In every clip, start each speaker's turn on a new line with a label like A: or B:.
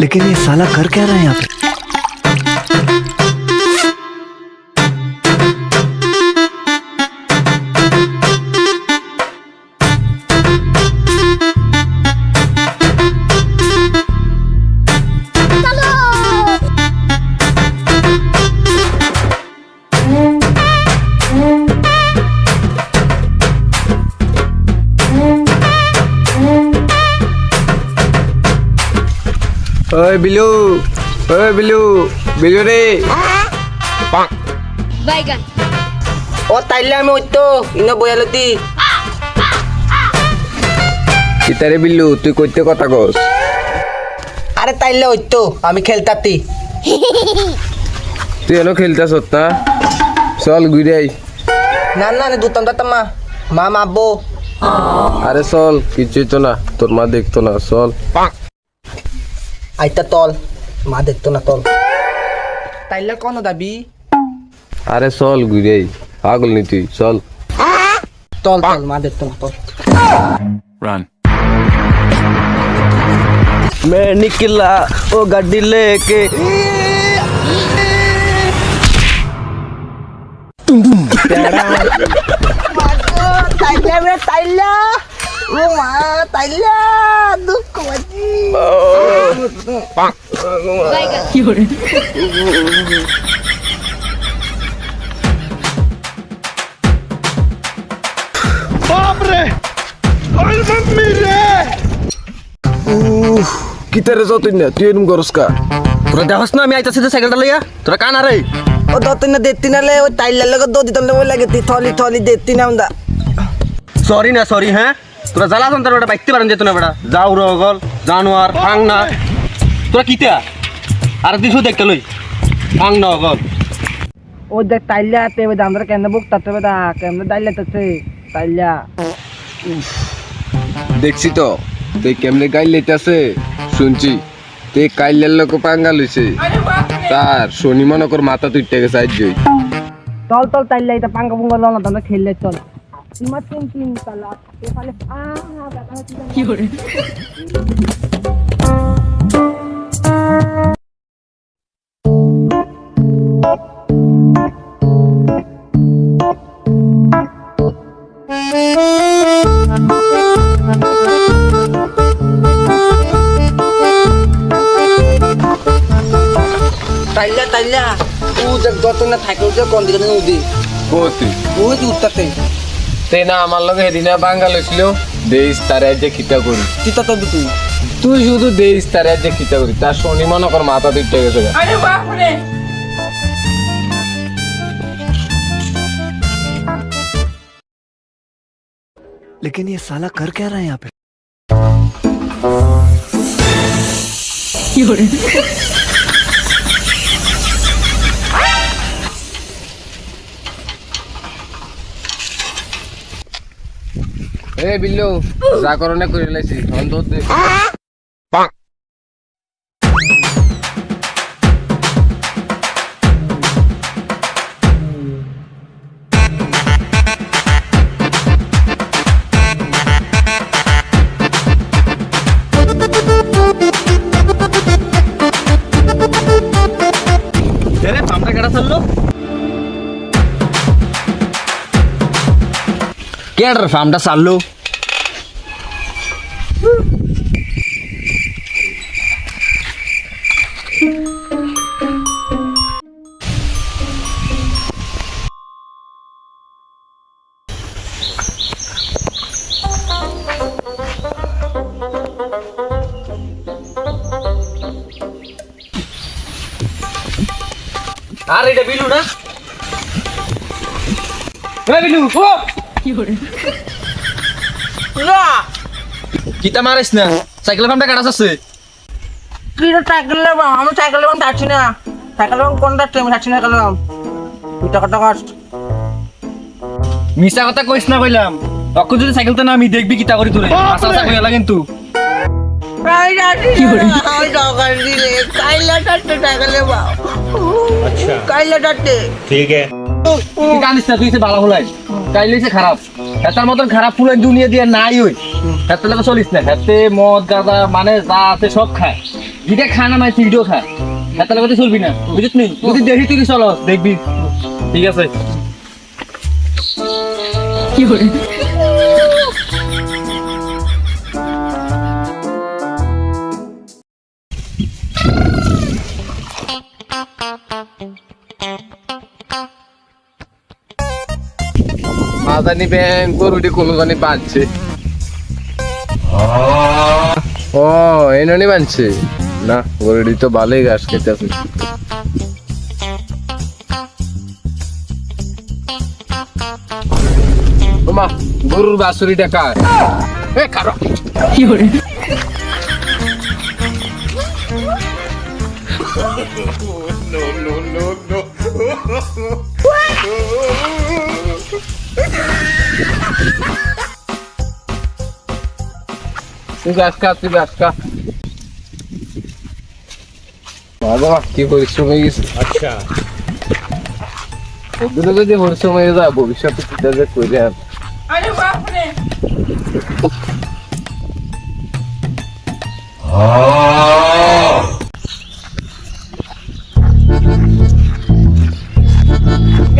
A: लेकिन ये साला कर क्या रहा है यहाँ पे?
B: ओए बिल्लू, ओए बिल्लू, बिल्लू रे।
C: बैगन
D: ও তাইলে আমি ওইতো ইনো বয়ালতি
B: কিতারে বিল্লু তুই কইতে কথা কস?
D: আরে তাইলে ওইতো আমি খেলতাতি
B: তুই এনো খেলতাস না? চল ঘুরে আই।
D: না না না দুতাম দাতাম মা মাবো
B: আরে চল, কিছুই তো না, তোর মা দেখতো না, চল।
D: আইতা তল মা দেখতো না তল তাইলে কোন দাবি
B: আরে চল ঘুরে আই, পাগল নি তুই, চল।
D: তল তল মা দেখতো না তল
A: Run.
E: मैं निकला वो गाड़ी लेके
D: তাইলে তাইলা ও মা তাইলা দুঃখ বাজি
C: बैगन
B: কিতারে যত না তুই এরম করস কা?
E: তোরা দেখস না আমি আইতাছি তো সাইকেলটা লইয়া তোরা কান আরে
D: ও দতিন না দেতি না লে ও তাইলা লগে দো দিতন লে লাগে তি থলি থলি দেতি না উন্দা
E: সরি না সরি হ্যাঁ তোরা জ্বালা সন্তান বেটা বাইতে পারেন যেত না বেটা যাও রগল জানোয়ার ফাং না তোরা কিতা আর দিছু দেখতে লই ফাং না গল
D: ও দেখ তাইলা তে আমরা কেন বুক তাতে বেদা কেন তাইলা তাতে তাইলা
B: দেখছি তো তুই কেমনে গাইল লেটাছে শুনছি, তুই কাইলের লোক পাঙ্গা লইছে, তার শনি মনে কর মাথা তুই টেকে সাইড জই।
D: তল তল তাইলা এটা পাঙ্গা পুঙ্গা লনা তোমরা খেললে চল ইমা তিন তিন তালা এ ফালে
C: কি করে
D: তাইলা তাইলা ও দেখ যত না থাকে যে কোন দিকে নদী
B: কতি
D: ওই যে উত্তাতে
B: তে না আমার লগে হেদিনা পাঙ্গা লইছিল, দেইস তারে যে খিতা করি।
D: চিতা তো তুই
B: তুই শুধু দেইস তারে যে খিতা করি, তার শনি মনে কর মাথা তুই টেকে গেছে।
A: लेकिन ये साला कर क्या रहा है यहाँ पे?
C: কি করে
B: এ বিল্লু, যা করনে করে লাইছি, ধন দৌড় দে।
E: আরে ফামটা কেডা চললো কেডার ফামটা চাললো আর এটা বিলু না বিলু ও
C: কি করে
D: না
E: কিতা মারিস না সাইকেল ফামটা কাটা আছে
D: কি রে সাইকেল লে আমি সাইকেল লে যাচ্ছি না সাইকেল লে কোনটা ট্রেন যাচ্ছি না গেলাম তুই টাকা কষ্ট
E: মিছা কথা কইস না কইলাম অক্কু যদি সাইকেল তো না আমি দেখবি কিতা করি তোরে আশা আশা কইলা কিন্তু
D: প্রায় যাচ্ছি আমি দরকার দিলে কাইলা টাটে সাইকেল লে বাও আচ্ছা কাইলা টাটে
F: ठीक है
E: তুই জানিস না তুই সে ভালো হলাই কাইলেছে খারাপ এটার মতন খারাপ ফুলের দুনিয়া দিয়ে নাই ওই হাতে লাগে চলিস না হাতে মদ গাঁজা মানে যা আছে সব খায় যেটা খানা মাই তুইও খা এত লাগাতে চলবি না বুঝিস নি যদি দেখি তুই চলো দেখবি ঠিক আছে
C: কি hore
B: মাদানি ব্যাংক গরুটি কোনো জানি বাঁধছে ও এনানি বাঁধছে না গরুটি তো ভালোই ঘাস খেতে আছে মা গরুর বাছুরিটা কার এ কারো
C: কি hore
B: তুই ঘাস খা বাবা কি পরিশ্রম হয়ে গেছে আচ্ছা ওগুলো যদি পরিশ্রম হয়ে যায় ভবিষ্যতে চিন্তা যে করে আর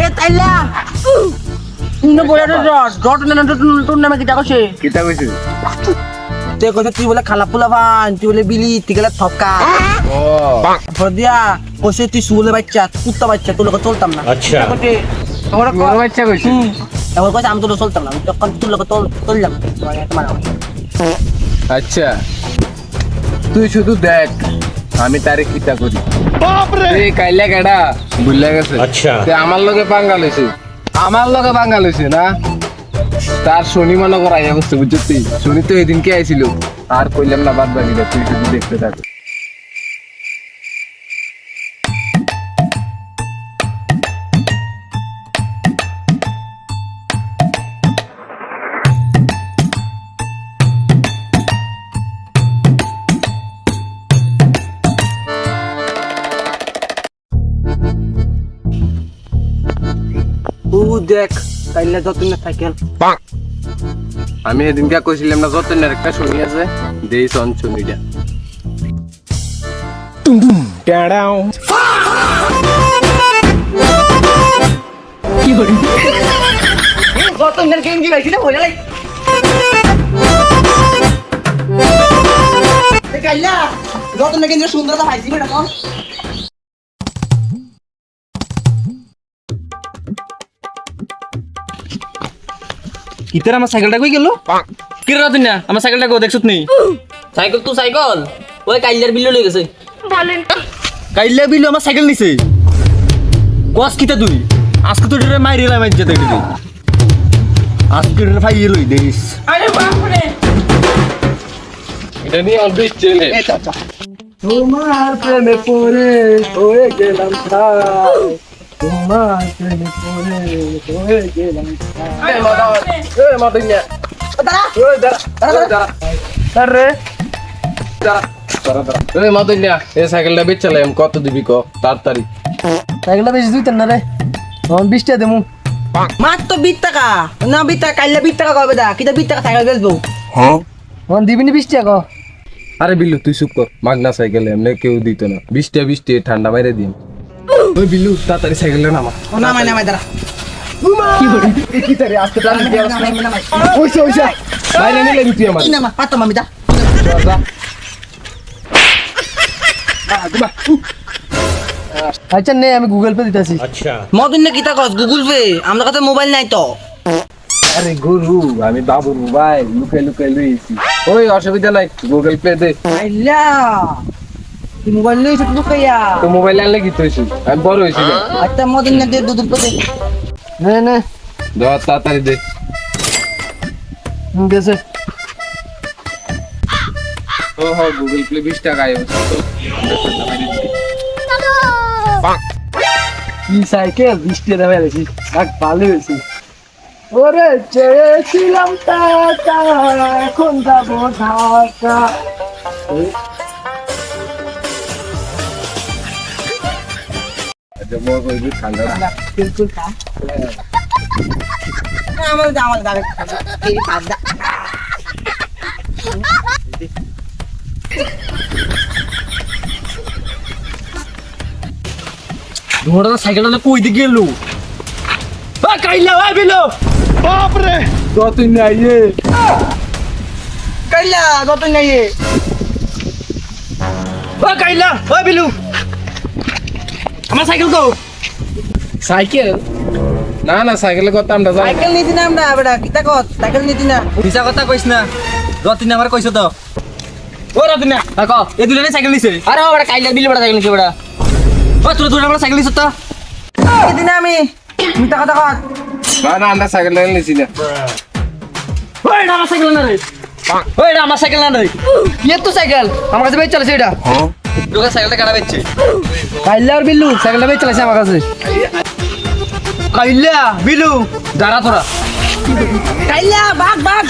D: এ তাইলা ইনো বড় ডট না টুন নামে কিটা কইছে
B: কিতা কইছিস
D: তে কইছে তুই বলে খালা পোলা বান তুই বলে বিলি তিগলা থকা
B: ও
D: ফদিয়া কইছে তুই সুলে বাচ্চা কুত্তা বাচ্চা তোর লোক চলতাম না আচ্ছা কইছে তোরা
B: বড় বাচ্চা কইছিস
D: এখন কইছে আমি তোর চলতাম না তখন তোর লোক চললাম তোমার
B: আচ্ছা তুই শুধু দেখ আমি তারে কিতা করি এই কাইলা কেডা ভুলে গেছে আচ্ছা আমার লগে পাঙ্গা লইছে না তার শনি মনে করা আইয়া বসতে বুঝছিস শনি তো এদিনকে আইছিল আর কইলাম না বাদ বাকি তুই শুধু দেখতে থাক
D: ও দেখ তাইলে যতন সাইকেল
B: আমি এদিনকে কইছিলাম না যতনের একটা শনি আছে দেই সন শনিটা
C: কি hore
D: যতনের গেঞ্জি গাইছি না বলে লাই এ কাইলা যতনের গেঞ্জি সুন্দরতা পাইছি বেটা কোন
E: ইতার আমার সাইকেলটা কই গেল কি রে রাতুন না আমার সাইকেলটা কো দেখছত নি
F: সাইকেল তো সাইকেল ওই কাইলার বিল্লো লয়ে গেছে
E: কাইলে বিল আমার সাইকেল নিছে কস কিতা তুই আজকে তো রে মাইরে লাই মাইর যেতে দিবি আজকে রে ভাই এলই দেরিস
B: এটা নিয়ে অল্প চলে
E: তোমার প্রেমে পড়ে হয়ে গেলাম ছাই তোমার প্রেমে পড়ে হয়ে গেলাম
B: সাইকেলটা বেচালাম কত দিবি ক তাড়াতাড়ি
E: সাইকেলটা বেশি দুই না রে 20 টাকা দেমু
D: মাত্র 20 টাকা না 20 টাকা কাইলা 20 টাকা কবে দা কিটা 20 টাকা সাইকেল বেচবো
E: দিবিনি 20 টাকা
B: আরে বিল্লু তুই চুপ কর মাগনা সাইকেল এমনি কেউ দিত না 20 ঠান্ডা মাইরে দিন ওই বিল্লু তাড়াতাড়ি সাইকেলটা নামা
D: নামাই দাঁড়া
C: কি hore
B: কি তারে আজকে টান দিয়ে ওইসা বাইরে নিলে তুই আমার
D: নামা পাতো মামি দা
E: আচ্ছা নে আমি গুগল পে দিতেছি
D: মদিন না কিতা কস গুগল পে আমার কাছে মোবাইল নাই তো
B: আরে গুরু আমি বাবুর মোবাইল লুকে লইছি ওই অসুবিধা নাই গুগল পে দে
D: কাইলা তুই মোবাইল লইছ তুই কইয়া
B: তো মোবাইল আনলে কি তুইছিস আমি বড় হইছি না
D: আচ্ছা মদিন না দে দুধ পে
E: নে নে
B: দাও তাড়াতাড়ি দে
E: গেছে
B: ও হো গুগল পে 20 টাকা আইব
E: কি সাইকেল 20 টাকা দামে আছি এক ভালো হইছে ওরে চেয়েছিলাম টাকা এখন যাব ঢাকা
B: জমা কইবি ঠান্ডা
D: বিলকুল কা আমার দাঁড়া এই পাদা
E: ঘোড়া সাইকেলটা কই দিকে গেল কাইলা ওই বিলো
B: তুই নাই রে
D: কাইলা যত নাই
E: ও কাইলা ওই বিলু আমার সাইকেল কো
B: সাইকেল না না সাইকেলের কথা আমরা যাই
D: সাইকেল নিতি না আমরা বেটা কিতা কত সাইকেল নিতি না
E: মিছা কথা কইস না রতিন আমার কইছ তো ও রতিন
F: দেখো
E: এই দুজনে সাইকেল নিছে
F: আরে ও বড় কাইলার বিল্লু বড় সাইকেল নিছে বড়
E: ও তোরা দুজনে আমার সাইকেল নিছ তো
D: নিতি না আমি মিতা কথা কত
B: না না আমরা সাইকেল নিছি না
E: ওই এটা আমার সাইকেল না রে ওই এটা আমার সাইকেল না রে
F: ইয়ে তো সাইকেল আমার কাছে বেচ চলেছে এটা
E: তোকে সাইকেলটা কাটা বেচছে
F: কাইলার বিল্লু সাইকেলটা বেচ চলেছে আমার কাছে
E: কাইলা বিলু দাঁড়া তোরা
D: কাইলা বাঘ বাঘ